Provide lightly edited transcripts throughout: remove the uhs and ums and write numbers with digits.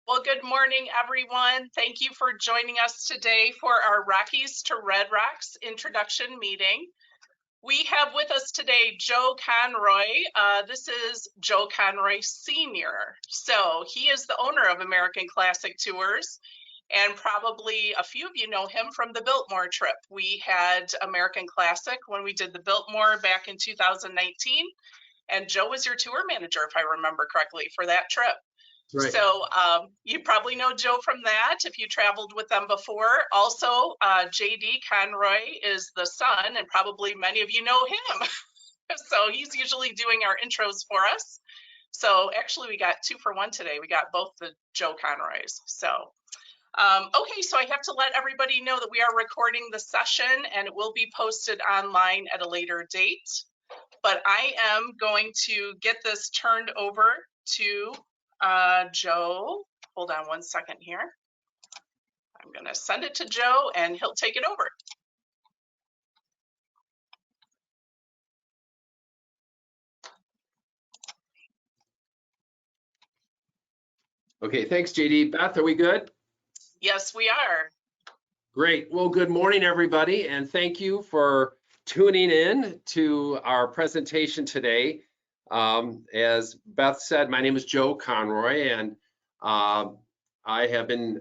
Well, good morning, everyone. Thank you for joining us today for our Rockies to Red Rocks introduction meeting. We have with us today Joe Conroy. This is Joe Conroy Sr. So he is the owner of American Classic Tours, and probably a few of you know him from the Biltmore trip. We had American Classic when we did the Biltmore back in 2019, and Joe was your tour manager, if I remember correctly, for that trip. Right. So you probably know Joe from that if you traveled with them before. Also, JD Conroy is the son, and probably many of you know him. So he's usually doing our intros for us. So actually we got 2 for 1 today. We got both the Joe Conroys. So okay, so I have to let everybody know that we are recording the session and it will be posted online at a later date. But I am going to get this turned over to Joe. Hold on one second here. I'm going to send it to Joe and he'll take it over. Okay, thanks, JD. Beth, are we good? Yes, we are. Great. Well, good morning, everybody, and thank you for tuning in to our presentation today. As Beth said, my name is Joe Conroy, and I have been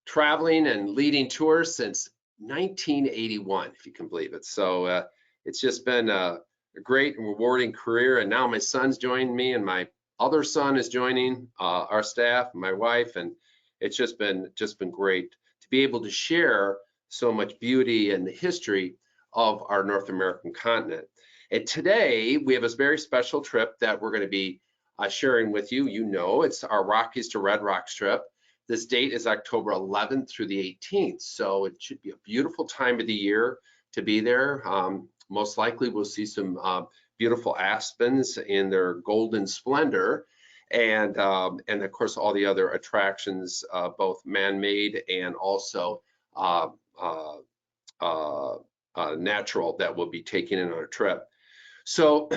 traveling and leading tours since 1981, if you can believe it. So it's just been a great and rewarding career, and now my son's joined me, and my other son is joining our staff, my wife, and it's just been great to be able to share so much beauty and the history of our North American continent. And today we have a very special trip that we're going to be sharing with you. You know, it's our Rockies to Red Rocks trip. This date is October 11th through the 18th, so it should be a beautiful time of the year to be there. Most likely we'll see some beautiful aspens in their golden splendor, and of course all the other attractions, both man-made and also natural, that we'll be taking in our trip. So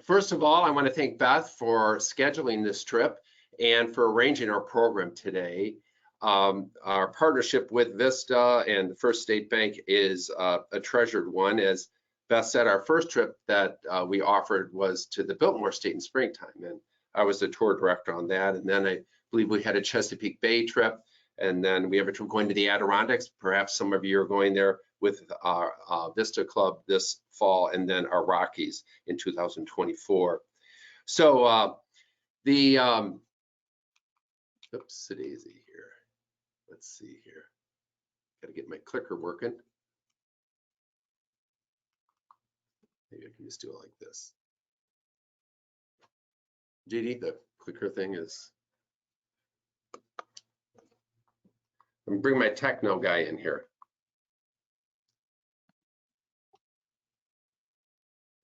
first of all, I want to thank Beth for scheduling this trip and for arranging our program today. Our partnership with VISTA and the First State Bank is a treasured one. As Beth said, our first trip that we offered was to the Biltmore State in springtime, and I was the tour director on that. And then I believe we had a Chesapeake Bay trip, and then we have a trip going to the Adirondacks. Perhaps some of you are going there with our VISTA Club this fall, and then our Rockies in 2024. So oops, daisy here. Let's see here. Got to get my clicker working. Maybe I can just do it like this. JD, the clicker thing is. I'm gonna bring my techno guy in here.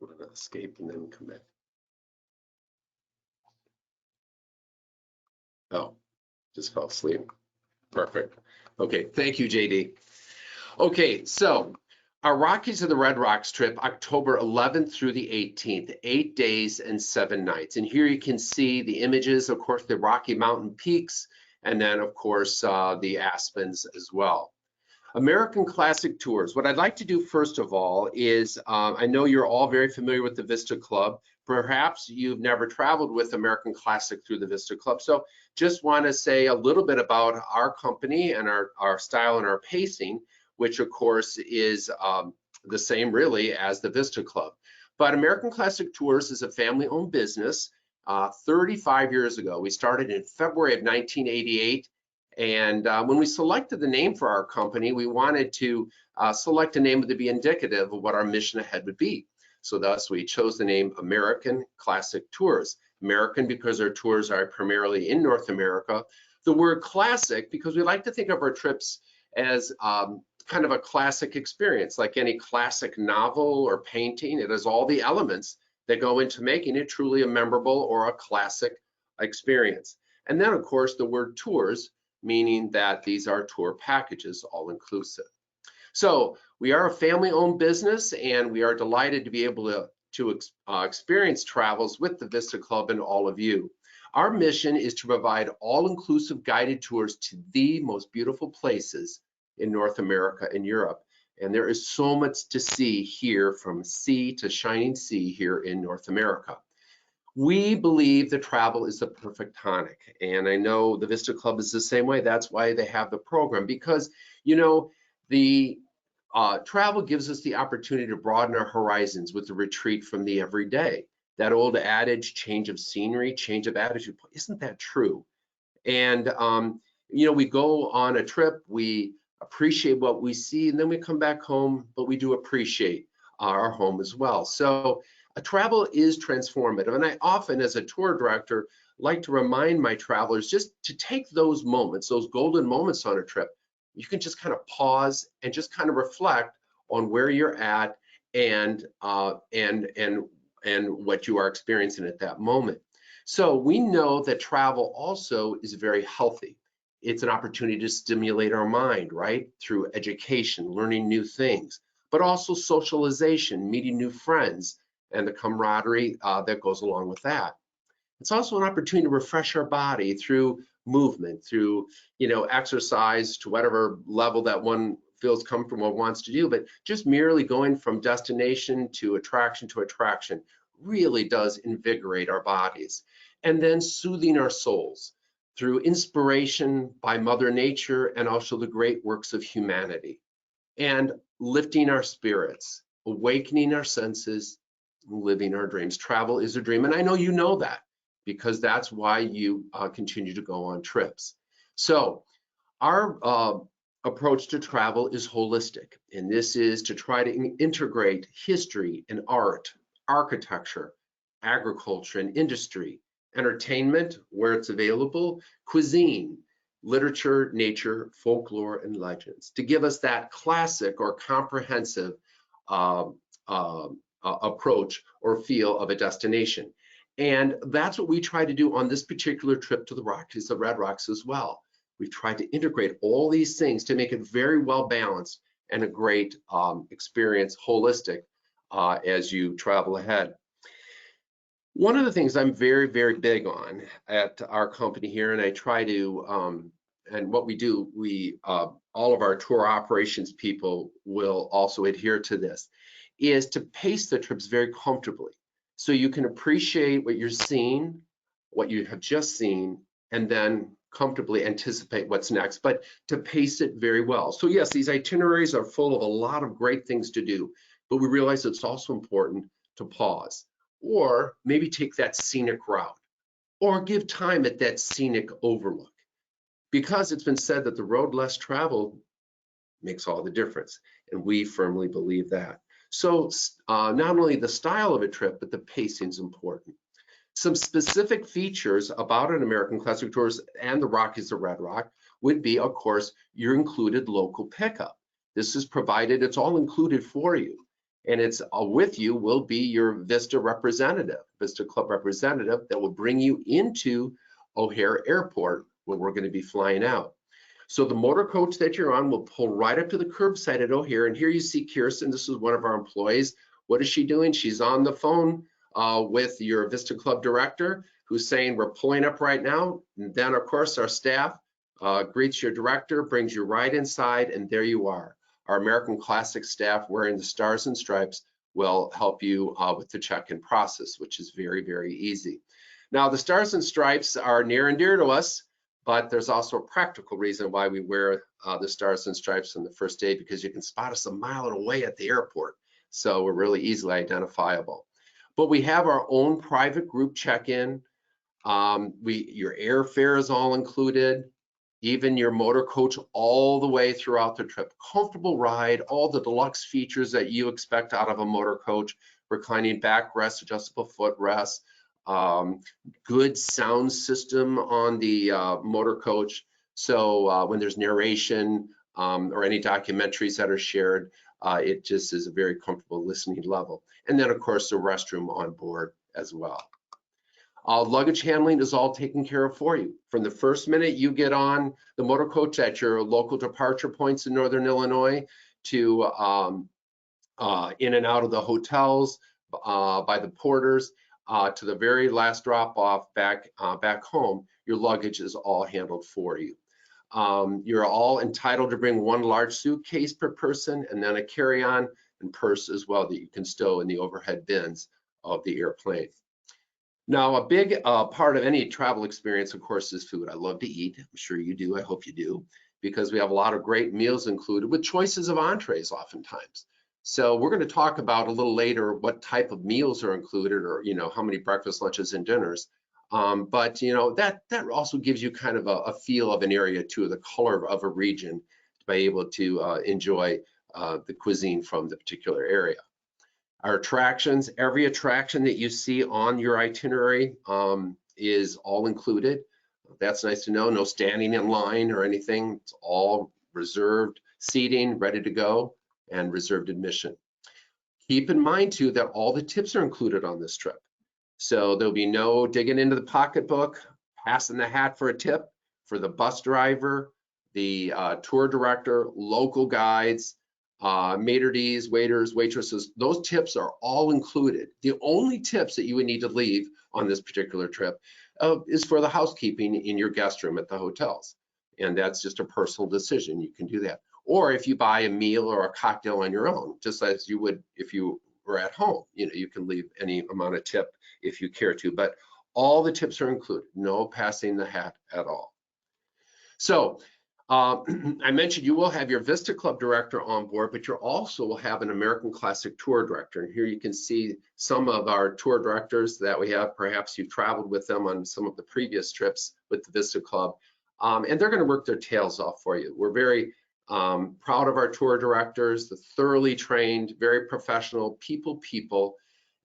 I'm gonna escape and then come back. Oh, just fell asleep. Perfect. Okay, thank you, JD. Okay, so our Rockies of the Red Rocks trip, October 11th through the 18th, 8 days and 7 nights. And here you can see the images, of course, the Rocky Mountain peaks, and then, of course, the aspens as well. American Classic Tours. What I'd like to do first of all is, I know you're all very familiar with the VISTA Club. Perhaps you've never traveled with American Classic through the VISTA Club. So just want to say a little bit about our company and our style and our pacing, which of course is the same really as the VISTA Club. But American Classic Tours is a family-owned business. 35 years ago, we started in February of 1988. And when we selected the name for our company, we wanted to select a name that would be indicative of what our mission ahead would be. So thus we chose the name American Classic Tours. American because our tours are primarily in North America. The word classic because we like to think of our trips as kind of a classic experience, like any classic novel or painting. It has all the elements that go into making it truly a memorable or a classic experience. And then of course the word tours, meaning that these are tour packages, all inclusive. So we are a family-owned business, and we are delighted to be able to experience travels with the VISTA Club and all of you. Our mission is to provide all-inclusive guided tours to the most beautiful places in North America and Europe. And there is so much to see here, from sea to shining sea here in North America. We believe that travel is the perfect tonic. And I know the VISTA Club is the same way. That's why they have the program, because, you know, the travel gives us the opportunity to broaden our horizons with the retreat from the everyday. That old adage, change of scenery, change of attitude, isn't that true? And, you know, we go on a trip, we appreciate what we see, and then we come back home, but we do appreciate our home as well. So travel is transformative. And I often, as a tour director, like to remind my travelers just to take those moments, those golden moments on a trip. You can just kind of pause and just kind of reflect on where you're at and what you are experiencing at that moment. So we know that travel also is very healthy. It's an opportunity to stimulate our mind, right? Through education, learning new things, but also socialization, meeting new friends, and the camaraderie that goes along with that. It's also an opportunity to refresh our body through movement, through, you know, exercise to whatever level that one feels comfortable and wants to do. But just merely going from destination to attraction really does invigorate our bodies. And then soothing our souls through inspiration by Mother Nature and also the great works of humanity. And lifting our spirits, awakening our senses, living our dreams. Travel is a dream, and I know you know that, because that's why you continue to go on trips. So our approach to travel is holistic, and this is to try to integrate history and art, architecture, agriculture and industry, entertainment where it's available, cuisine, literature, nature, folklore, and legends, to give us that classic or comprehensive approach or feel of a destination. And that's what we try to do on this particular trip to the Rockies, the Red Rocks as well. We've tried to integrate all these things to make it very well balanced and a great experience, holistic, as you travel ahead. One of the things I'm very, very big on at our company here, and I try to, and what we do, we all of our tour operations people will also adhere to this, is to pace the trips very comfortably, so you can appreciate what you're seeing, what you have just seen, and then comfortably anticipate what's next, but to pace it very well. So yes, these itineraries are full of a lot of great things to do, but we realize it's also important to pause, or maybe take that scenic route, or give time at that scenic overlook, because it's been said that the road less traveled makes all the difference, and we firmly believe that. So not only the style of a trip, but the pacing is important. Some specific features about an American Classic Tours and the Rockies of Red Rock would be, of course, your included local pickup. This is provided, it's all included for you. And it's with you will be your VISTA representative, VISTA Club representative, that will bring you into O'Hare Airport where we're going to be flying out. So the motor coach that you're on will pull right up to the curbside at O'Hare. And here you see Kirsten. This is one of our employees. What is she doing? She's on the phone with your VISTA Club director, who's saying we're pulling up right now. And then, of course, our staff greets your director, brings you right inside, and there you are. Our American Classic staff wearing the stars and stripes will help you with the check-in process, which is very, very easy. Now, the stars and stripes are near and dear to us, but there's also a practical reason why we wear the stars and stripes on the first day, because you can spot us a mile away at the airport. So we're really easily identifiable. But we have our own private group check-in. Your airfare is all included, even your motor coach all the way throughout the trip. Comfortable ride, all the deluxe features that you expect out of a motor coach, reclining backrest, adjustable footrest, good sound system on the motor coach. So when there's narration or any documentaries that are shared, it just is a very comfortable listening level. And then, of course, the restroom on board as well. Luggage handling is all taken care of for you. From the first minute you get on the motor coach at your local departure points in Northern Illinois to in and out of the hotels by the porters, to the very last drop off back home, your luggage is all handled for you. You're all entitled to bring one large suitcase per person and then a carry-on and purse as well that you can stow in the overhead bins of the airplane. Now, a big part of any travel experience, of course, is food. I love to eat. I'm sure you do. I hope you do, because we have a lot of great meals included with choices of entrees oftentimes. So we're going to talk about a little later what type of meals are included, or how many breakfast, lunches, and dinners. But that also gives you kind of a feel of an area too, the color of a region, to be able to enjoy the cuisine from the particular area. Our attractions, every attraction that you see on your itinerary is all included. That's nice to know. No standing in line or anything. It's all reserved seating, ready to go, and reserved admission. Keep in mind too that all the tips are included on this trip. So there'll be no digging into the pocketbook, passing the hat for a tip for the bus driver, the tour director, local guides, maitre d's, waiters, waitresses. Those tips are all included. The only tips that you would need to leave on this particular trip is for the housekeeping in your guest room at the hotels. And that's just a personal decision. You can do that. Or if you buy a meal or a cocktail on your own, just as you would if you were at home, you can leave any amount of tip if you care to, but all the tips are included, no passing the hat at all. So I mentioned you will have your VISTA Club director on board, but you also will have an American Classic Tour director. And here you can see some of our tour directors that we have. Perhaps you've traveled with them on some of the previous trips with the VISTA Club. And they're going to work their tails off for you. We're very proud of our tour directors, the thoroughly trained, very professional people,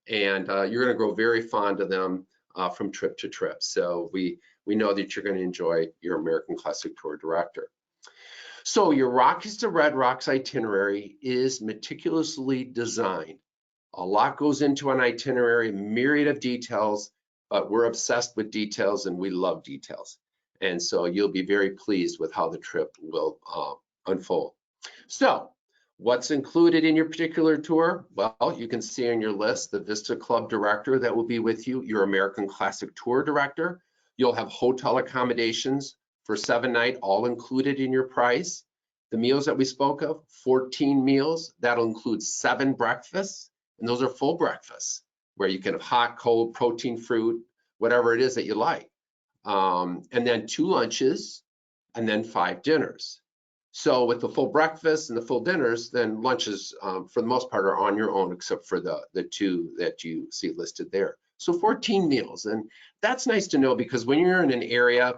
and you're going to grow very fond of them from trip to trip. So we know that you're going to enjoy your American Classic Tour director. So your Rockies to Red Rocks itinerary is meticulously designed. A lot goes into an itinerary, myriad of details, but we're obsessed with details and we love details. And so you'll be very pleased with how the trip will unfold. So what's included in your particular tour? Well, you can see on your list the VISTA Club director that will be with you, your American Classic Tour director. You'll have hotel accommodations for 7-night, all included in your price. The meals that we spoke of, 14 meals, that'll include 7 breakfasts, and those are full breakfasts where you can have hot, cold, protein, fruit, whatever it is that you like. And then 2 lunches, and then 5 dinners. So with the full breakfast and the full dinners, then lunches for the most part are on your own, except for the 2 that you see listed there. So 14 meals, and that's nice to know, because when you're in an area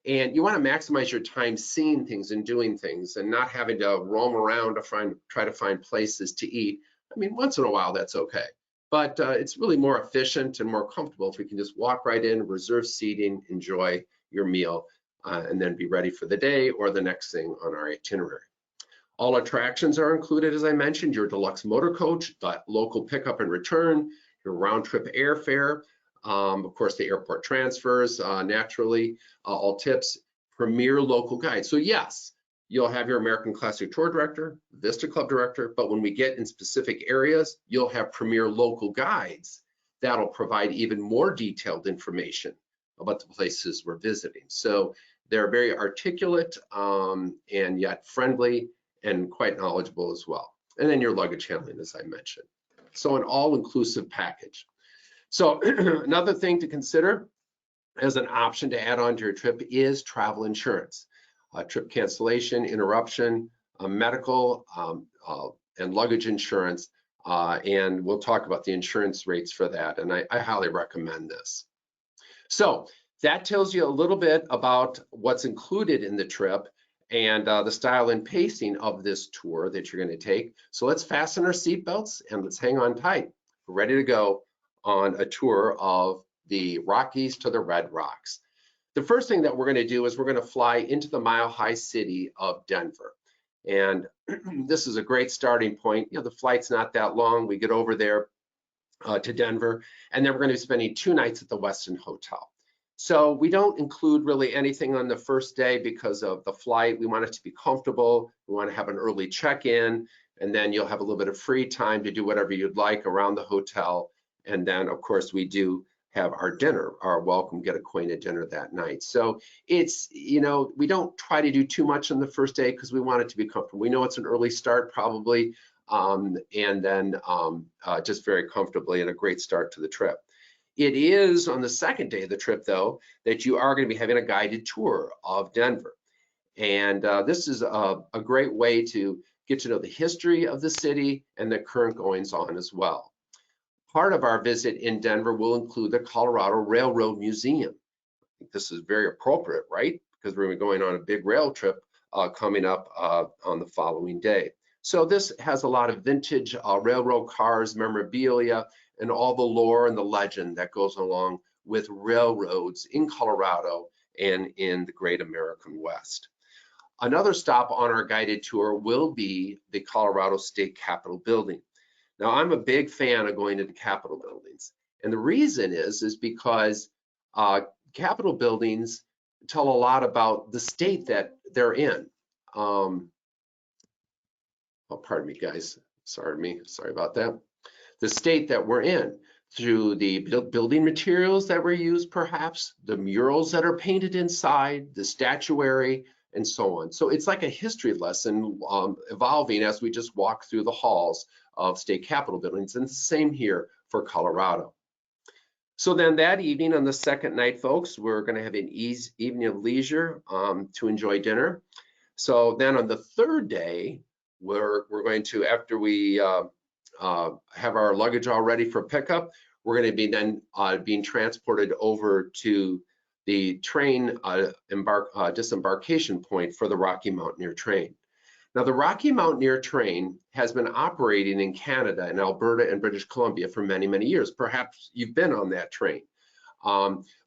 and you want to maximize your time seeing things and doing things and not having to roam around to try to find places to eat. I mean, once in a while that's okay, but it's really more efficient and more comfortable if we can just walk right in, reserve seating, enjoy your meal, and then be ready for the day or the next thing on our itinerary. All attractions are included, as I mentioned, your deluxe motor coach, the local pickup and return, your round trip airfare, of course, the airport transfers, naturally, all tips, premier local guide. So yes, you'll have your American Classic Tour director, VISTA Club director, but when we get in specific areas, you'll have premier local guides that'll provide even more detailed information about the places we're visiting. So they're very articulate and yet friendly and quite knowledgeable as well. And then your luggage handling, as I mentioned. So an all-inclusive package. So another thing to consider as an option to add on to your trip is travel insurance. Trip cancellation, interruption, medical, and luggage insurance. And we'll talk about the insurance rates for that. And I highly recommend this. So that tells you a little bit about what's included in the trip and the style and pacing of this tour that you're going to take. So let's fasten our seatbelts and let's hang on tight. We're ready to go on a tour of the Rockies to the Red Rocks. The first thing that we're going to do is we're going to fly into the mile-high city of Denver. And this is a great starting point. The flight's not that long. We get over there to Denver, and then we're going to be spending 2 nights at the Westin Hotel. So we don't include really anything on the first day because of the flight. We want it to be comfortable. We want to have an early check-in, and then you'll have a little bit of free time to do whatever you'd like around the hotel. And then, of course, we do have our dinner, our welcome get acquainted dinner that night. So it's, you know, we don't try to do too much on the first day because we want it to be comfortable. We know it's an early start probably, and then just very comfortably and a great start to the trip. It is on the second day of the trip, though, that you are going to be having a guided tour of Denver. And this is a great way to get to know the history of the city and the current goings on as well. Part of our visit in Denver will include the Colorado Railroad Museum. I think this is very appropriate, right? Because we're going on a big rail trip coming up on the following day. So this has a lot of vintage railroad cars, memorabilia, and all the lore and the legend that goes along with railroads in Colorado and in the great American West. Another stop on our guided tour will be the Colorado State Capitol building. Now, I'm a big fan of going to the Capitol buildings. And the reason is because Capitol buildings tell a lot about the state that they're in. Oh, pardon me, guys. Sorry about that. The state that we're in, through the building materials that were used, perhaps, the murals that are painted inside, the statuary, and so on. So it's like a history lesson evolving as we just walk through the halls of state capitol buildings, and the same here for Colorado. So then that evening, on the second night, folks, we're going to have an evening of leisure to enjoy dinner. So then on the third day, we're going to, after we have our luggage all ready for pickup, we're going to be then being transported over to the train disembarkation point for the Rocky Mountaineer train. Now, the Rocky Mountaineer train has been operating in Canada and Alberta and British Columbia for many, many years. Perhaps you've been on that train.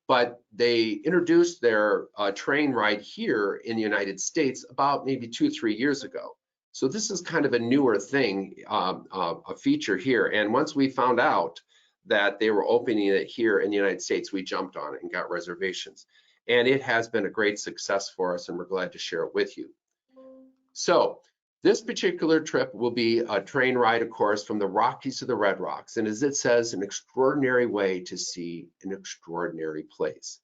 But they introduced their train ride here in the United States about maybe 2-3 years ago. So this is kind of a newer thing, a feature here. And once we found out that they were opening it here in the United States, we jumped on it and got reservations. And it has been a great success for us, and we're glad to share it with you. So this particular trip will be a train ride, of course, from the Rockies to the Red Rocks. And as it says, an extraordinary way to see an extraordinary place.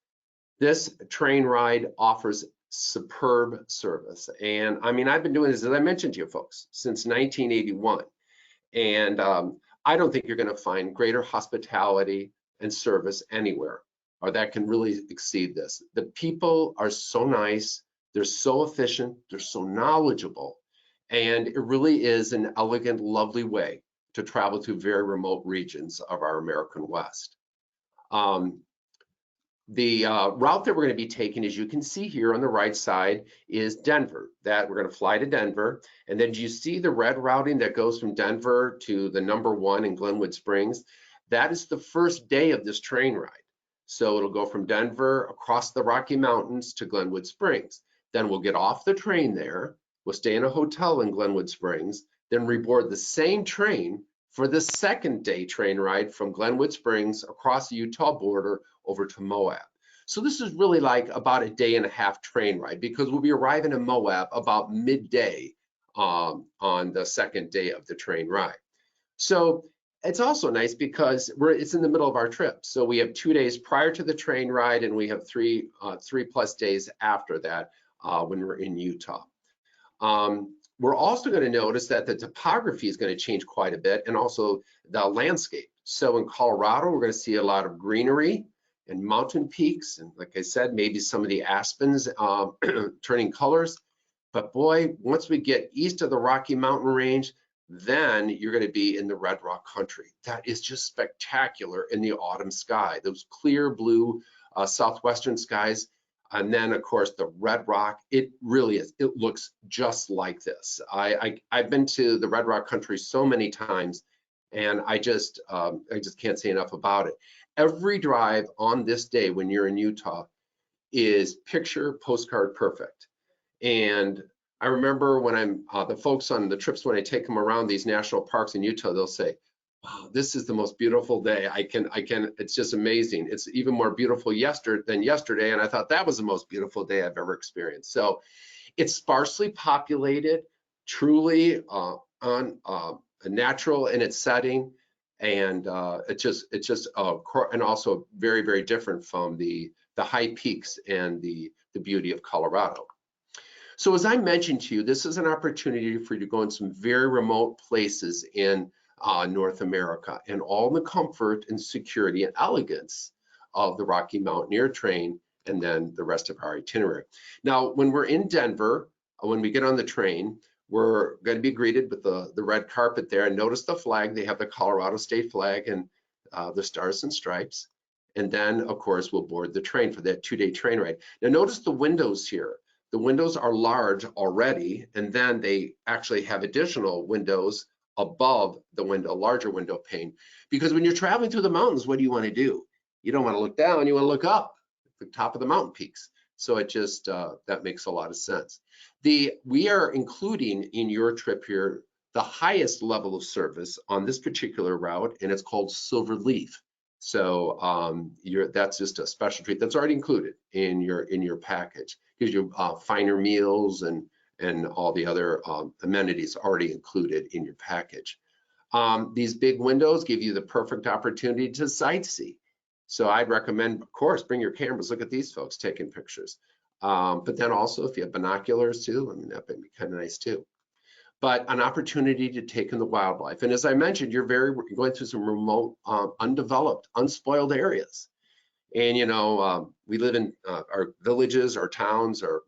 This train ride offers superb service. And I mean, I've been doing this, as I mentioned to you folks, since 1981. And I don't think you're going to find greater hospitality and service anywhere, or that can really exceed this. The people are so nice. They're so efficient, they're so knowledgeable, and it really is an elegant, lovely way to travel to very remote regions of our American West. The route that we're going to be taking, as you can see here on the right side, is Denver. That we're going to fly to Denver, and then do you see the red routing that goes from Denver to the #1 in Glenwood Springs? That is the first day of this train ride. So it'll go from Denver across the Rocky Mountains to Glenwood Springs. Then we'll get off the train there, we'll stay in a hotel in Glenwood Springs, then reboard the same train for the second day train ride from Glenwood Springs across the Utah border over to MOAB. So this is really like about a day-and-a-half train ride, because we'll be arriving in MOAB about midday on the second day of the train ride. So it's also nice because it's in the middle of our trip. So we have 2 days prior to the train ride, and we have three plus days after that when we're in Utah. We're also going to notice that the topography is going to change quite a bit, and also the landscape. So in Colorado, we're going to see a lot of greenery and mountain peaks, and like I said, maybe some of the aspens turning colors. But boy, once we get east of the Rocky Mountain Range, then you're going to be in the Red Rock country. That is just spectacular in the autumn sky, those clear blue southwestern skies. And then, of course, the Red Rock, it really is. It looks just like this. I've been to the Red Rock country so many times, and I just can't say enough about it. Every drive on this day when you're in Utah is picture postcard perfect. And I remember when I'm the folks on the trips, when I take them around these national parks in Utah, they'll say, "Wow, this is the most beautiful day. It's just amazing. It's even more beautiful than yesterday." And I thought that was the most beautiful day I've ever experienced. So it's sparsely populated, truly natural in its setting. And it's just and also very, very different from the high peaks and the beauty of Colorado. So as I mentioned to you, this is an opportunity for you to go in some very remote places in North America, and all the comfort and security and elegance of the Rocky Mountaineer train, and then the rest of our itinerary. Now, when we're in Denver, when we get on the train, we're going to be greeted with the red carpet there. And notice the flag. They have the Colorado state flag and the stars and stripes. And then, of course, we'll board the train for that 2-day train ride. Now, notice the windows here. The windows are large already, and then they actually have additional windows above the window, larger window pane. Because when you're traveling through the mountains, what do you want to do? You don't want to look down, you want to look up at the top of the mountain peaks. So it just, that makes a lot of sense. We are including in your trip here the highest level of service on this particular route, and it's called Silver Leaf. So that's just a special treat that's already included in your package. Gives you finer meals and all the other amenities already included in your package. These big windows give you the perfect opportunity to sightsee. So I'd recommend, of course, bring your cameras. Look at these folks taking pictures. But then also, if you have binoculars too, I mean, that would be kind of nice too. But an opportunity to take in the wildlife. And as I mentioned, you're going through some remote, undeveloped, unspoiled areas. And, you know, we live in our villages, our towns, our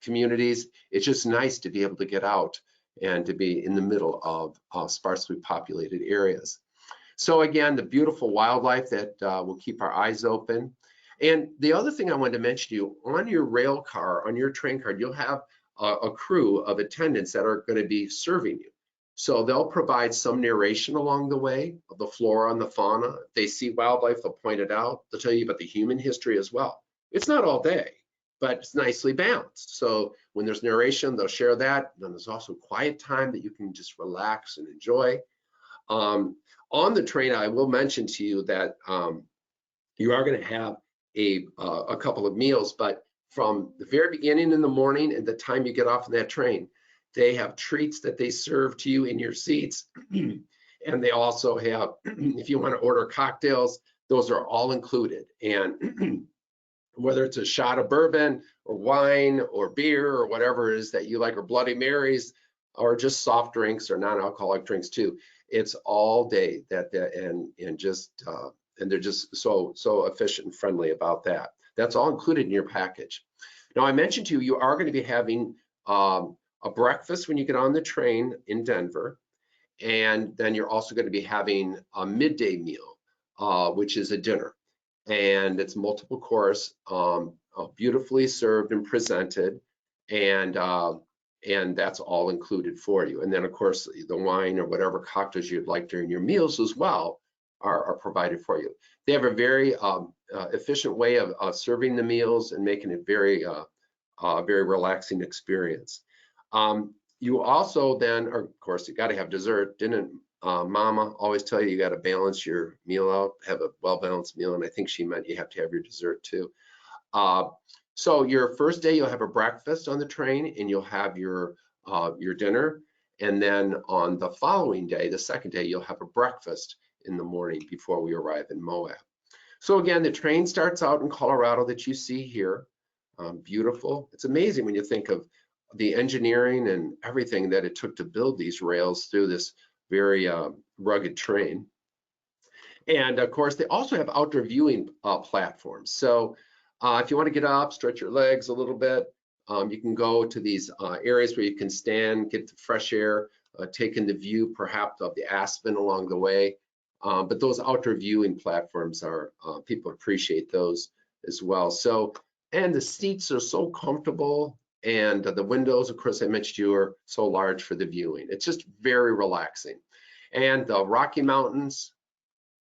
communities. It's just nice to be able to get out and to be in the middle of sparsely populated areas. So again, the beautiful wildlife that will keep our eyes open. And the other thing I wanted to mention to you, on your rail car, on your train card, you'll have a crew of attendants that are going to be serving you. So they'll provide some narration along the way of the flora and the fauna. If they see wildlife, they'll point it out. They'll tell you about the human history as well. It's not all day, but it's nicely balanced. So when there's narration, they'll share that. Then there's also quiet time that you can just relax and enjoy. On the train, I will mention to you that you are going to have a couple of meals, but from the very beginning in the morning and the time you get off of that train, they have treats that they serve to you in your seats. And they also have, if you want to order cocktails, those are all included. And whether it's a shot of bourbon or wine or beer or whatever it is that you like, or Bloody Marys, or just soft drinks or non-alcoholic drinks too, it's all day and they're just so efficient and friendly about that. That's all included in your package. Now, I mentioned to you, you are going to be having a breakfast when you get on the train in Denver, and then you're also going to be having a midday meal, which is a dinner, and it's multiple course, beautifully served and presented, and that's all included for you. And then, of course, the wine or whatever cocktails you'd like during your meals as well are provided for you. They have a very efficient way of serving the meals and making it very relaxing experience. You also then, of course, you got to have dessert. Didn't Mama always tell you you got to balance your meal out, have a well-balanced meal? And I think she meant you have to have your dessert too. So your first day, you'll have a breakfast on the train, and you'll have your dinner. And then on the following day, the second day, you'll have a breakfast in the morning before we arrive in MOAB. So again, the train starts out in Colorado that you see here. Beautiful. It's amazing when you think of the engineering and everything that it took to build these rails through this very rugged terrain. And of course, they also have outdoor viewing platforms. So if you want to get up, stretch your legs a little bit, you can go to these areas where you can stand, get the fresh air, take in the view perhaps of the aspen along the way. But those outdoor viewing platforms are, people appreciate those as well. So, and the seats are so comfortable, and the windows, of course, I mentioned you, are so large for the viewing. It's just very relaxing. And the Rocky Mountains,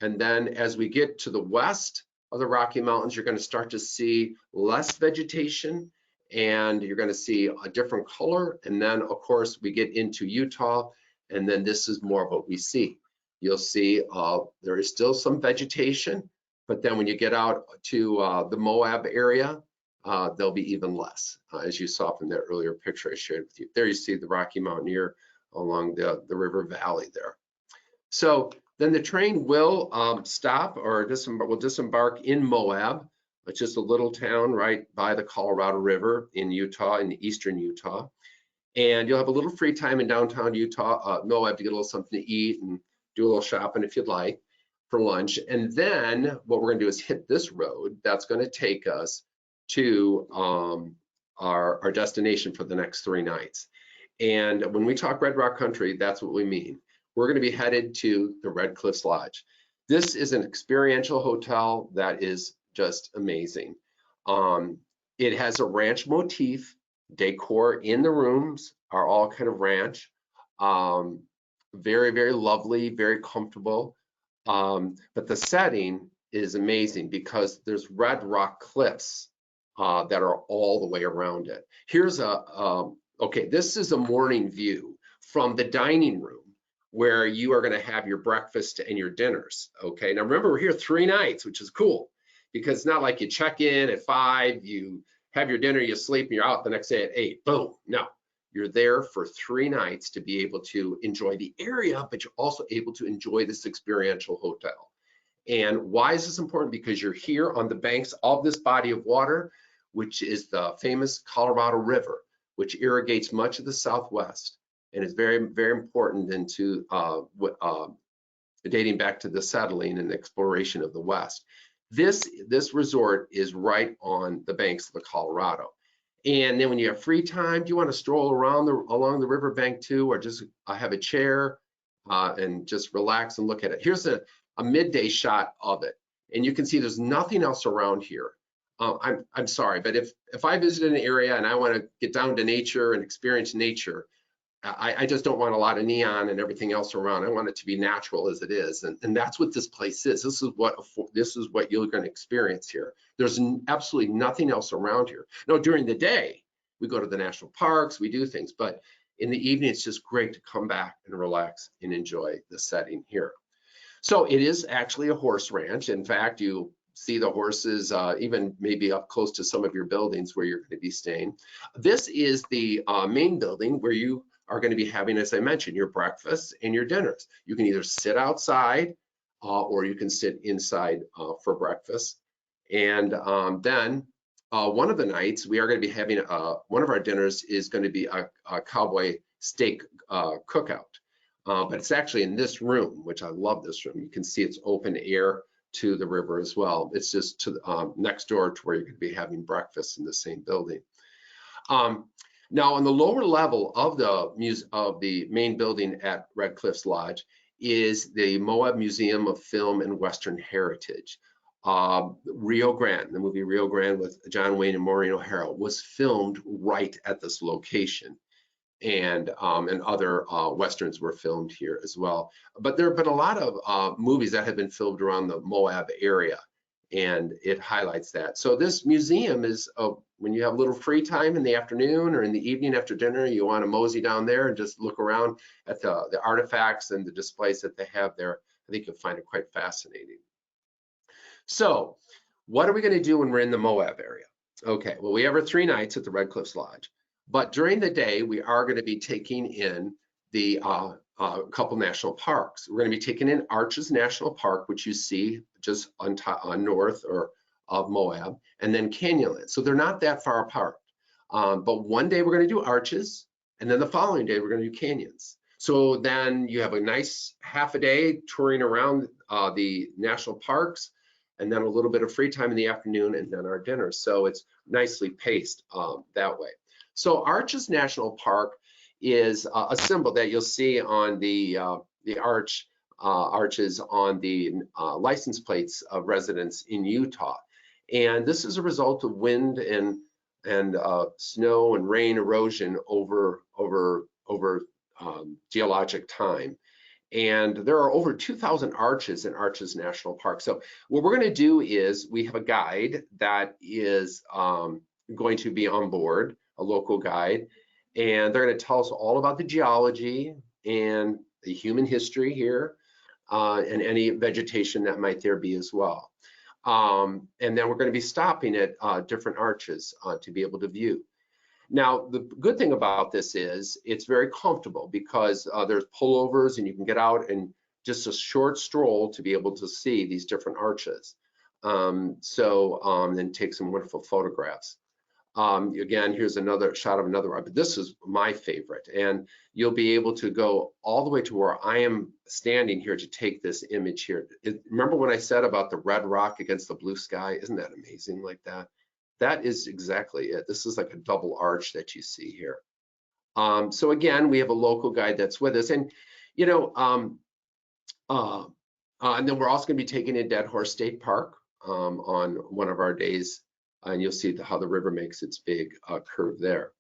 and then as we get to the west of the Rocky Mountains, you're going to start to see less vegetation, and you're going to see a different color. And then, of course, we get into Utah, and then this is more of what we see. You'll see there is still some vegetation, but then when you get out to the MOAB area, there'll be even less, as you saw from that earlier picture I shared with you. There you see the Rocky Mountaineer along the river valley there. So Then the train will stop or will disembark in MOAB, which is a little town right by the Colorado River in Utah, in eastern Utah. And you'll have a little free time in downtown Utah, MOAB, to get a little something to eat and do a little shopping if you'd like for lunch. And then what we're gonna do is hit this road that's gonna take us to our destination for the next 3 nights. And when we talk Red Rock Country, that's what we mean. We're gonna be headed to the Red Cliffs Lodge. This is an experiential hotel that is just amazing. It has a ranch motif. Decor in the rooms are all kind of ranch. Very, very lovely, very comfortable. But the setting is amazing because there's red rock cliffs that are all the way around it. Here's okay, this is a morning view from the dining room where you are going to have your breakfast and your dinners. Okay, now remember, we're here 3 nights, which is cool because it's not like you check in at 5, you have your dinner, you sleep, and you're out the next day at 8. Boom. No, you're there for 3 nights to be able to enjoy the area, but you're also able to enjoy this experiential hotel. And why is this important? Because you're here on the banks of this body of water, which is the famous Colorado River, which irrigates much of the Southwest and is very, very important into dating back to the settling and exploration of the West. This resort is right on the banks of the Colorado. And then when you have free time, do you want to stroll around along the riverbank too, or just have a chair and just relax and look at it? Here's a midday shot of it. And you can see there's nothing else around here. I'm sorry, but if I visit an area and I want to get down to nature and experience nature, I just don't want a lot of neon and everything else around. I want it to be natural as it is, and that's what this place is. This is what you're going to experience here. There's absolutely nothing else around here. Now, during the day, we go to the national parks, we do things, but in the evening, it's just great to come back and relax and enjoy the setting here. So it is actually a horse ranch. In fact, you see the horses even maybe up close to some of your buildings where you're going to be staying. This is the main building where you are going to be having, as I mentioned, your breakfasts and your dinners. You can either sit outside or you can sit inside for breakfast. And then one of the nights we are going to be having one of our dinners is going to be a cowboy steak cookout. But it's actually in this room, which I love this room. You can see it's open air to the river as well. It's just to next door to where you're going to be having breakfast in the same building. Now, on the lower level of the main building at Red Cliffs Lodge is the MOAB Museum of Film and Western Heritage. Rio Grande, the movie Rio Grande with John Wayne and Maureen O'Hara, was filmed right at this location. And other Westerns were filmed here as well. But there have been a lot of movies that have been filmed around the MOAB area, and it highlights that. So this museum is, when you have a little free time in the afternoon or in the evening after dinner, you want to mosey down there and just look around at the artifacts and the displays that they have there. I think you'll find it quite fascinating. So what are we going to do when we're in the MOAB area? Okay, well, we have our 3 nights at the Red Cliffs Lodge. But during the day, we are going to be taking in the couple national parks. We're going to be taking in Arches National Park, which you see just on north of MOAB, and then Canyonland. So they're not that far apart. But one day we're going to do Arches, and then the following day we're going to do Canyons. So then you have a nice half a day touring around the national parks, and then a little bit of free time in the afternoon, and then our dinner. So it's nicely paced that way. So Arches National Park is a symbol that you'll see on the arches on the license plates of residents in Utah. And this is a result of wind and snow and rain erosion over geologic time. And there are over 2,000 arches in Arches National Park. So what we're going to do is we have a guide that is going to be on board, a local guide, and they're going to tell us all about the geology and the human history here and any vegetation that might there be as well. And then we're going to be stopping at different arches to be able to view. Now, the good thing about this is it's very comfortable because there's pullovers and you can get out and just a short stroll to be able to see these different arches. And take some wonderful photographs. Again, here's another shot of another rock, but this is my favorite. And you'll be able to go all the way to where I am standing here to take this image here. Remember when I said about the red rock against the blue sky? Isn't that amazing like that? That is exactly it. This is like a double arch that you see here. So again, we have a local guide that's with us. And, you know, and then we're also going to be taking in Dead Horse State Park on one of our days. And you'll see how the river makes its big curve there.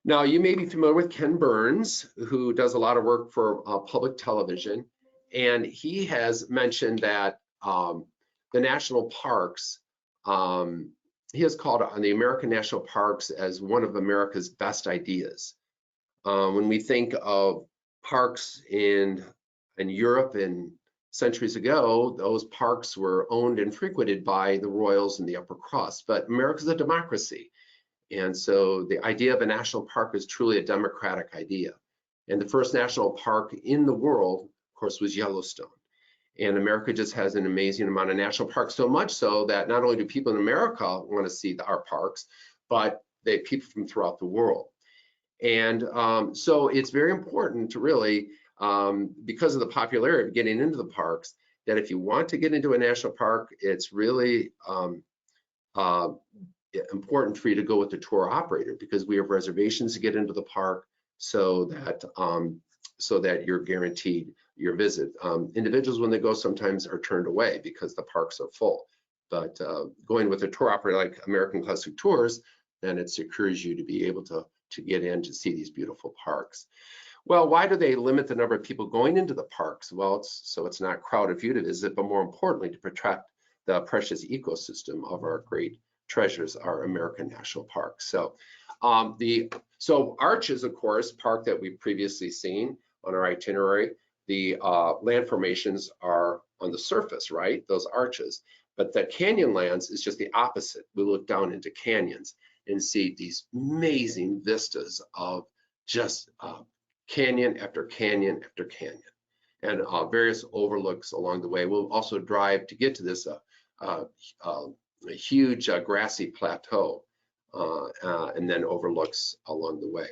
Now, you may be familiar with Ken Burns, who does a lot of work for public television. And he has mentioned that the national parks, he has called on the American national parks as one of America's best ideas. When we think of parks in Europe and centuries ago, those parks were owned and frequented by the royals and the upper crust, but America's a democracy. And so the idea of a national park is truly a democratic idea. And the first national park in the world, of course, was Yellowstone. And America just has an amazing amount of national parks, so much so that not only do people in America want to see our parks, but they people from throughout the world. And so it's very important to really, because of the popularity of getting into the parks, that if you want to get into a national park, it's really important for you to go with the tour operator, because we have reservations to get into the park so that you're guaranteed your visit. Individuals, when they go, sometimes are turned away because the parks are full. But going with a tour operator like American Classic Tours, then it secures you to be able to get in to see these beautiful parks. Well, why do they limit the number of people going into the parks? Well, so it's not crowded for you to visit, but more importantly, to protect the precious ecosystem of our great treasures, our American national parks. So Arches, of course, park that we've previously seen on our itinerary, the land formations are on the surface, right? Those arches. But the canyon lands is just the opposite. We look down into canyons and see these amazing vistas of just canyon after canyon after canyon, and various overlooks along the way. We'll also drive to get to this a huge grassy plateau, and then overlooks along the way.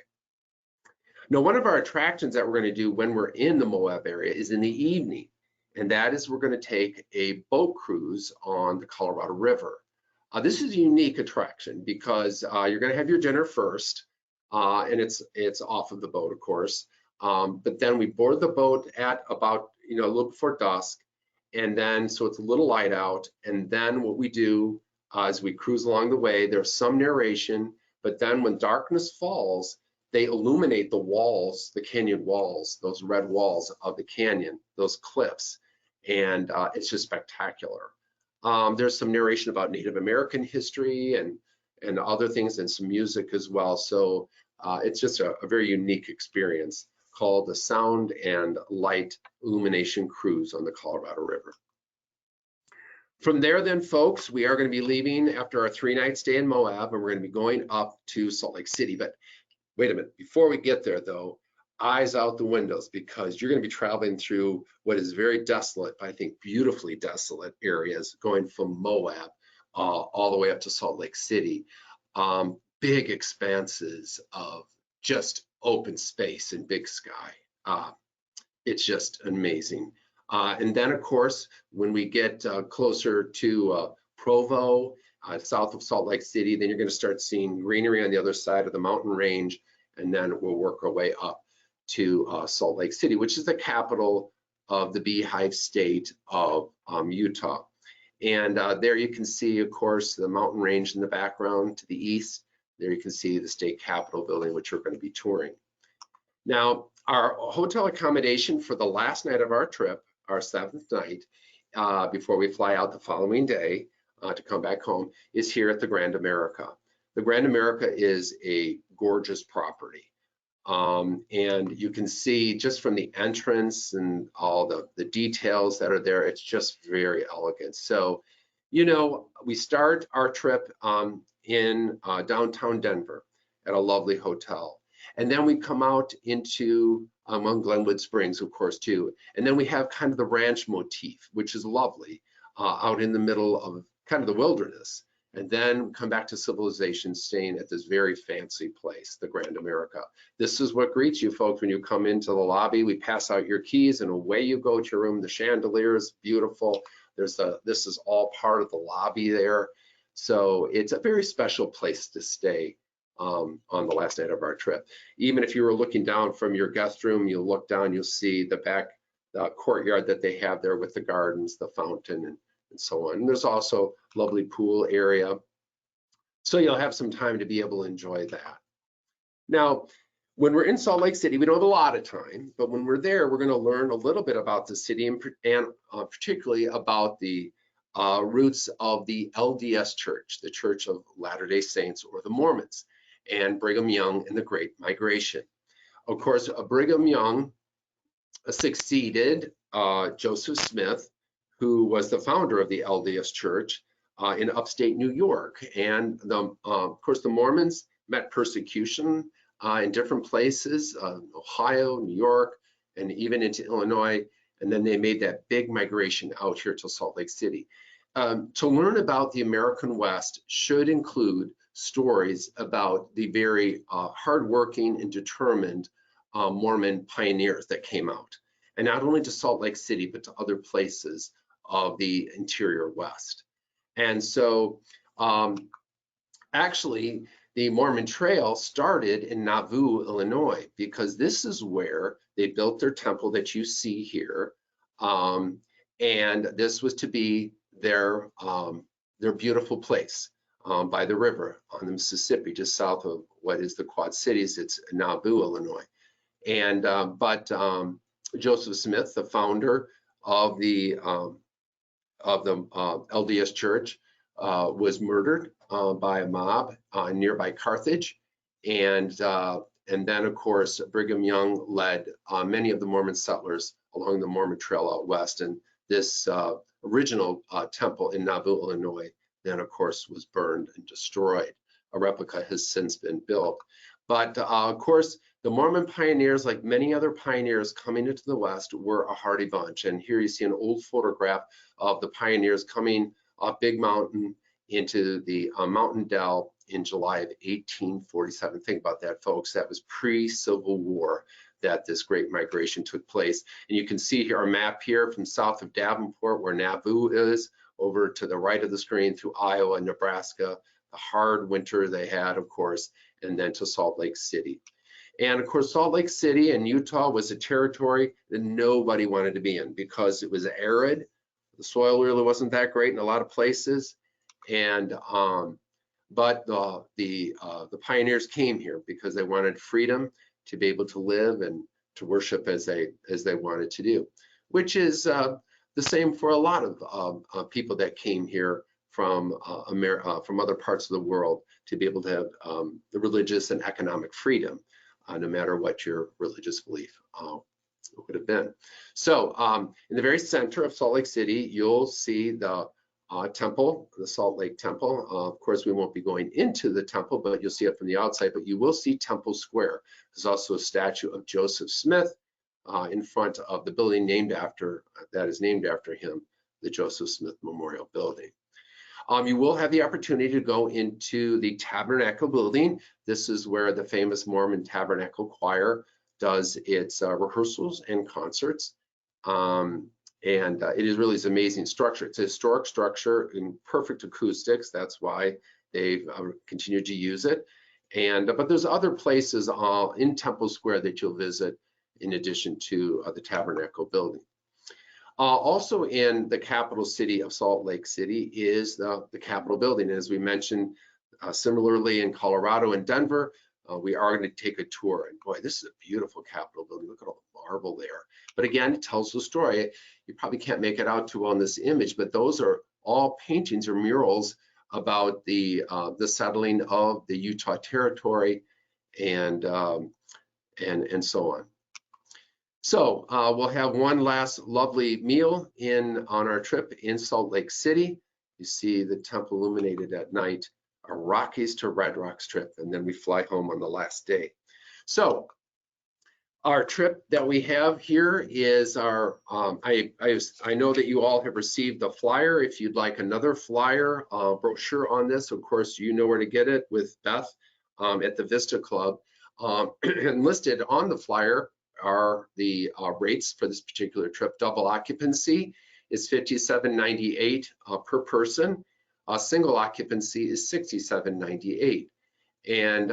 Now, one of our attractions that we're going to do when we're in the MOAB area is in the evening, and that is we're going to take a boat cruise on the Colorado River. This is a unique attraction because you're going to have your dinner first, and it's off of the boat, of course. But then we board the boat at about a little before dusk, and then so it's a little light out. And then what we do as we cruise along the way, there's some narration, but then when darkness falls, they illuminate the walls, the canyon walls, those red walls of the canyon, those cliffs, and it's just spectacular. There's some narration about Native American history and other things, and some music as well. So it's just a very unique experience called the Sound and Light Illumination Cruise on the Colorado River. From there then, folks, we are going to be leaving after our 3-night stay in MOAB, and we're going to be going up to Salt Lake City. But wait a minute, before we get there though, eyes out the windows, because you're going to be traveling through what is very desolate, but I think beautifully desolate areas, going from MOAB all the way up to Salt Lake City. Big expanses of just open space and big sky. It's just amazing. And then, of course, when we get closer to Provo, south of Salt Lake City, then you're going to start seeing greenery on the other side of the mountain range, and then we'll work our way up to Salt Lake City, which is the capital of the Beehive State of Utah. And there you can see, of course, the mountain range in the background to the east. There you can see the state capitol building, which we're going to be touring. Now, our hotel accommodation for the last night of our trip, our 7th night, before we fly out the following day to come back home, is here at the Grand America. The Grand America is a gorgeous property. And you can see just from the entrance and all the details that are there, it's just very elegant. So, we start our trip in downtown Denver at a lovely hotel. And then we come out into among Glenwood Springs, of course, too. And then we have kind of the ranch motif, which is lovely, out in the middle of kind of the wilderness. And then come back to civilization, staying at this very fancy place, the Grand America. This is what greets you folks when you come into the lobby. We pass out your keys and away you go to your room. The chandelier is beautiful. This is all part of the lobby there. So it's a very special place to stay on the last night of our trip. Even if you were looking down from your guest room, you'll look down, you'll see the back courtyard that they have there with the gardens, the fountain, and so on. And there's also lovely pool area. So you'll have some time to be able to enjoy that. Now, when we're in Salt Lake City, we don't have a lot of time, but when we're there, we're going to learn a little bit about the city and particularly about the roots of the LDS Church, the Church of Latter-day Saints, or the Mormons, and Brigham Young and the Great Migration. Of course, Brigham Young succeeded Joseph Smith, who was the founder of the LDS Church in upstate New York. And of course, the Mormons met persecution in different places, Ohio, New York, and even into Illinois. And then they made that big migration out here to Salt Lake City. To learn about the American West should include stories about the very hardworking and determined Mormon pioneers that came out, and not only to Salt Lake City, but to other places of the interior West. And so actually, the Mormon Trail started in Nauvoo, Illinois, because this is where they built their temple that you see here. And this was to be their beautiful place by the river on the Mississippi, just south of what is the Quad Cities. It's Nauvoo, Illinois. And but Joseph Smith, the founder of the LDS Church, was murdered by a mob nearby Carthage, and then of course Brigham Young led many of the Mormon settlers along the Mormon Trail out west, and this original temple in Nauvoo, Illinois, then of course was burned and destroyed. A replica has since been built, but of course the Mormon pioneers, like many other pioneers coming into the West, were a hardy bunch. And here you see an old photograph of the pioneers coming up Big Mountain into the Mountain Dell in July of 1847. Think about that, folks. That was pre-Civil War that this great migration took place. And you can see here a map here from south of Davenport, where Nauvoo is, over to the right of the screen through Iowa, Nebraska, the hard winter they had, of course, and then to Salt Lake City. And of course, Salt Lake City and Utah was a territory that nobody wanted to be in because it was arid. The soil really wasn't that great in a lot of places. And but the pioneers came here because they wanted freedom to be able to live and to worship as they wanted to do, which is the same for a lot of people that came here from other parts of the world to be able to have the religious and economic freedom, no matter what your religious belief would have been. So in the very center of Salt Lake City, you'll see the temple, the Salt Lake Temple. Of course, we won't be going into the temple, but you'll see it from the outside, but you will see Temple Square. There's also a statue of Joseph Smith in front of the building that is named after him, the Joseph Smith Memorial Building. You will have the opportunity to go into the Tabernacle Building. This is where the famous Mormon Tabernacle Choir does its rehearsals and concerts. It is really an amazing structure. It's a historic structure in perfect acoustics. That's why they've continued to use it. But there's other places in Temple Square that you'll visit in addition to the Tabernacle Building. Also in the capital city of Salt Lake City is the Capitol Building. As we mentioned, similarly in Colorado and Denver, we are going to take a tour. And boy, this is a beautiful Capitol Building. Look at all the marble there. But again, it tells the story. You probably can't make it out too well in this image, but those are all paintings or murals about the settling of the Utah Territory and so on. So we'll have one last lovely meal on our trip in Salt Lake City. You see the temple illuminated at night, a Rockies to Red Rocks trip, and then we fly home on the last day. So our trip that we have here is our, I know that you all have received the flyer. If you'd like another flyer brochure on this, of course, you know where to get it with Beth at the VISTA Club. And listed on the flyer are the rates for this particular trip. Double occupancy is $57.98 per person. Single occupancy is $67.98. And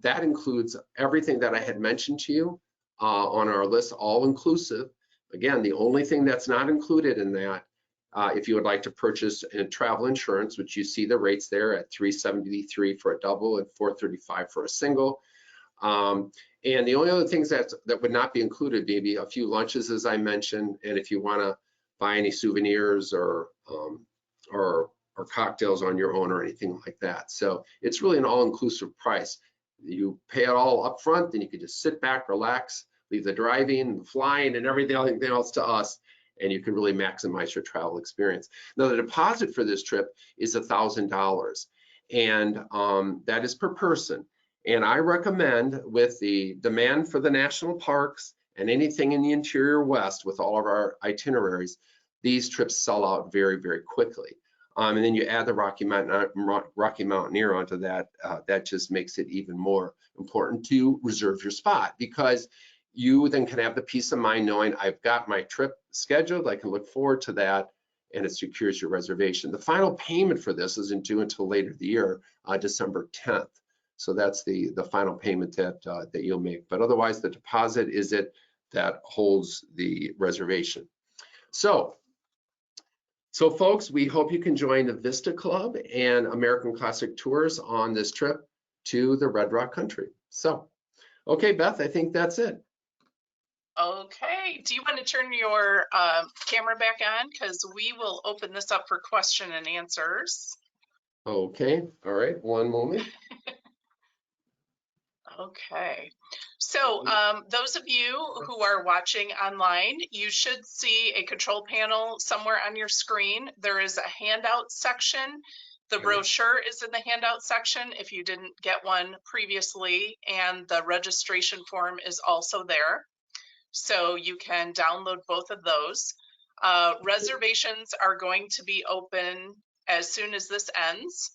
that includes everything that I had mentioned to you on our list, all inclusive. Again, the only thing that's not included in that, if you would like to purchase travel insurance, which you see the rates there at $373 for a double and $435 for a single. And the only other things that would not be included, maybe a few lunches, as I mentioned, and if you want to buy any souvenirs or cocktails on your own or anything like that. So it's really an all-inclusive price. You pay it all up front, then you can just sit back, relax, leave the driving, the flying, and everything else to us, and you can really maximize your travel experience. Now, the deposit for this trip is $1,000, and that is per person. And I recommend, with the demand for the national parks and anything in the interior west with all of our itineraries, these trips sell out very, very quickly. And then you add the Rocky Mountaineer onto that, that just makes it even more important to reserve your spot, because you then can have the peace of mind knowing I've got my trip scheduled, I can look forward to that, and it secures your reservation. The final payment for this isn't due until later the year, December 10th. So that's the final payment that you'll make. But otherwise, the deposit is it that holds the reservation. So folks, we hope you can join the VISTA Club and American Classic Tours on this trip to the Red Rock Country. So, okay, Beth, I think that's it. Okay, do you want to turn your camera back on? Because we will open this up for question and answers. Okay, all right, one moment. Okay, so those of you who are watching online, you should see a control panel somewhere on your screen. There is a handout section. The brochure is in the handout section if you didn't get one previously, and the registration form is also there. So you can download both of those. Reservations are going to be open as soon as this ends.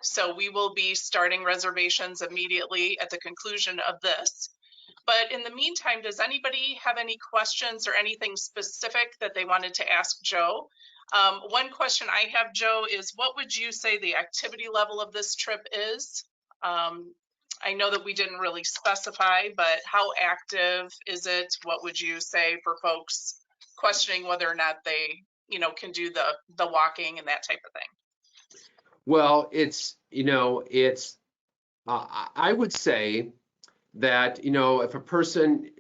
So we will be starting reservations immediately at the conclusion of this. But in the meantime, does anybody have any questions or anything specific that they wanted to ask Joe? One question I have, Joe, is what would you say the activity level of this trip is? I know that we didn't really specify, but how active is it? What would you say for folks questioning whether or not they, can do the walking and that type of thing? Well, I would say that, if a person,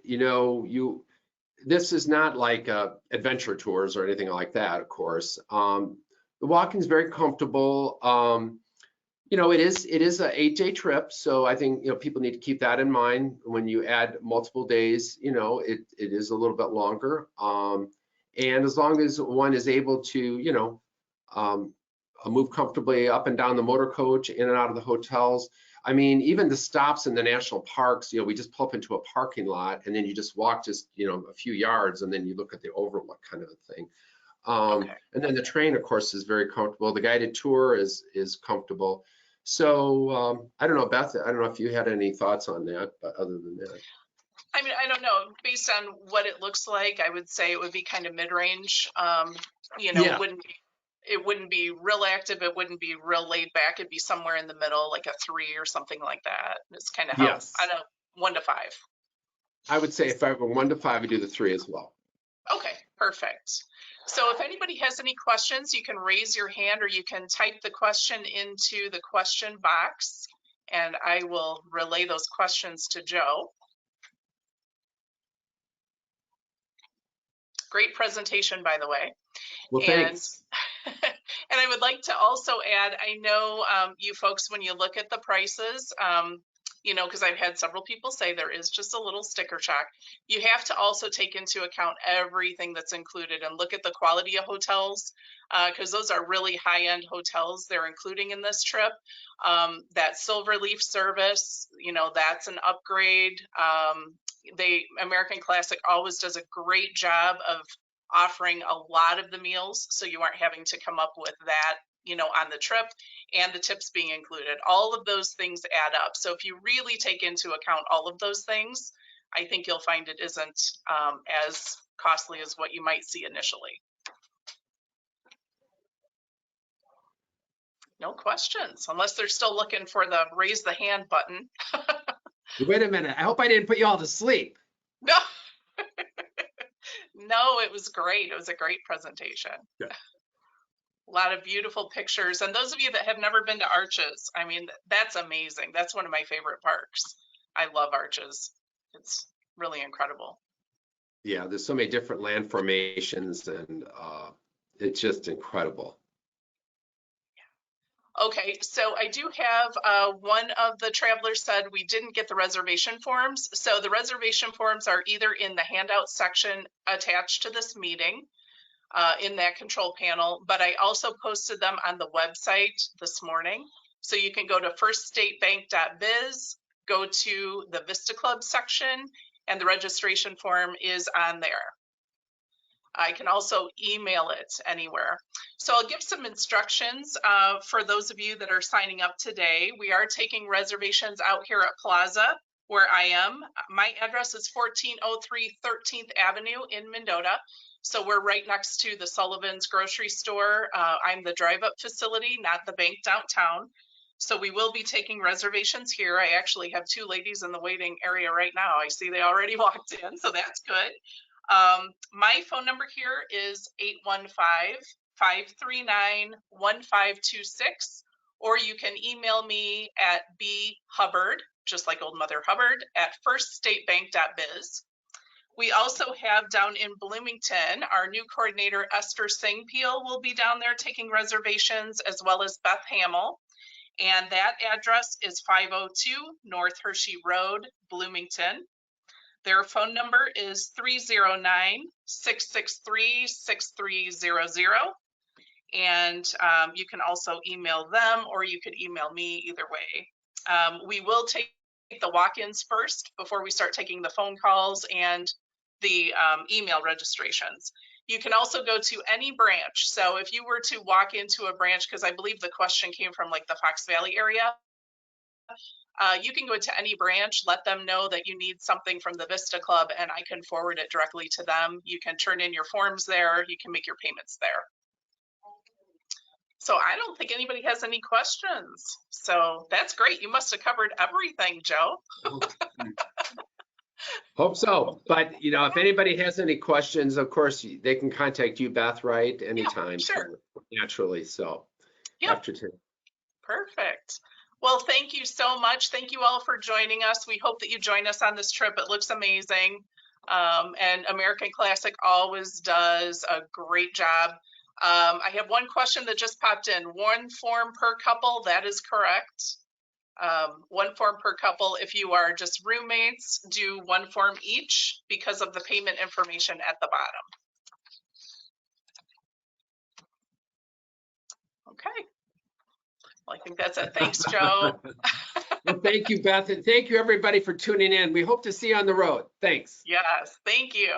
this is not like adventure tours or anything like that, of course. The walking is very comfortable. It is an 8-day trip, so I think people need to keep that in mind. When you add multiple days, it is a little bit longer. And as long as one is able to, move comfortably up and down the motor coach, in and out of the hotels. I mean, even the stops in the national parks, we just pull up into a parking lot and then you just walk a few yards and then you look at the overlook kind of a thing. Okay. And then the train, of course, is very comfortable. The guided tour is comfortable. So I don't know, Beth, I don't know if you had any thoughts on that, but other than that. I mean, I don't know. Based on what it looks like, I would say it would be kind of mid-range. Yeah. It wouldn't be real active. It wouldn't be real laid back. It'd be somewhere in the middle, like a 3 or something like that. It's kind of how, yes. I don't know, 1 to 5. I would say if I were 1 to 5, I'd do the 3 as well. Okay, perfect. So if anybody has any questions, you can raise your hand or you can type the question into the question box and I will relay those questions to Joe. Great presentation, by the way. Well, thanks. And I would like to also add, I know you folks, when you look at the prices, you know, because I've had several people say there is just a little sticker shock. You have to also take into account everything that's included and look at the quality of hotels, because those are really high-end hotels they're including in this trip. That Silverleaf service, you know, that's an upgrade. American Classic always does a great job of offering a lot of the meals, so you aren't having to come up with that, you know, on the trip, and the tips being included. All of those things add up. So if you really take into account all of those things, I think you'll find it isn't as costly as what you might see initially. No questions, unless they're still looking for the raise the hand button. Wait a minute. I hope I didn't put you all to sleep. No. No, it was great. It was a great presentation. Yeah. A lot of beautiful pictures. And those of you that have never been to Arches, I mean, that's amazing. That's one of my favorite parks. I love Arches. It's really incredible. Yeah, there's so many different land formations, and it's just incredible. Okay, so I do have one of the travelers said we didn't get the reservation forms. So the reservation forms are either in the handout section attached to this meeting in that control panel, but I also posted them on the website this morning. So you can go to firststatebank.biz, go to the Vista Club section, and the registration form is on there. I can also email it anywhere. So I'll give some instructions for those of you that are signing up today. We are taking reservations out here at Plaza, where I am. My address is 1403 13th Avenue in Mendota. So we're right next to the Sullivan's grocery store. I'm the drive-up facility, not the bank downtown. So we will be taking reservations here. I actually have two ladies in the waiting area right now. I see they already walked in, so that's good. My phone number here is 815-539-1526, or you can email me at bhubbard, just like old Mother Hubbard, at firststatebank.biz. We also have down in Bloomington, our new coordinator, Esther Singpeel, will be down there taking reservations, as well as Beth Hamill. And that address is 502 North Hershey Road, Bloomington. Their phone number is 309-663-6300. And you can also email them, or you could email me, either way. We will take the walk-ins first before we start taking the phone calls and the email registrations. You can also go to any branch. So if you were to walk into a branch, because I believe the question came from like the Fox Valley area, you can go to any branch, let them know that you need something from the Vista Club, and I can forward it directly to them. You can turn in your forms there. You can make your payments there. So I don't think anybody has any questions. So that's great. You must have covered everything, Joe. Hope so. But, you know, if anybody has any questions, of course, they can contact you, Beth, right? Anytime. Yeah, sure. Naturally. So yep. After 10. Perfect. Well, thank you so much. Thank you all for joining us. We hope that you join us on this trip. It looks amazing. And American Classic always does a great job. I have one question that just popped in. One form per couple, that is correct. One form per couple. If you are just roommates, do one form each because of the payment information at the bottom. Okay. Well, I think that's it. Thanks, Joe. Well, thank you, Beth, and thank you, everybody, for tuning in. We hope to see you on the road. Thanks. Yes, thank you.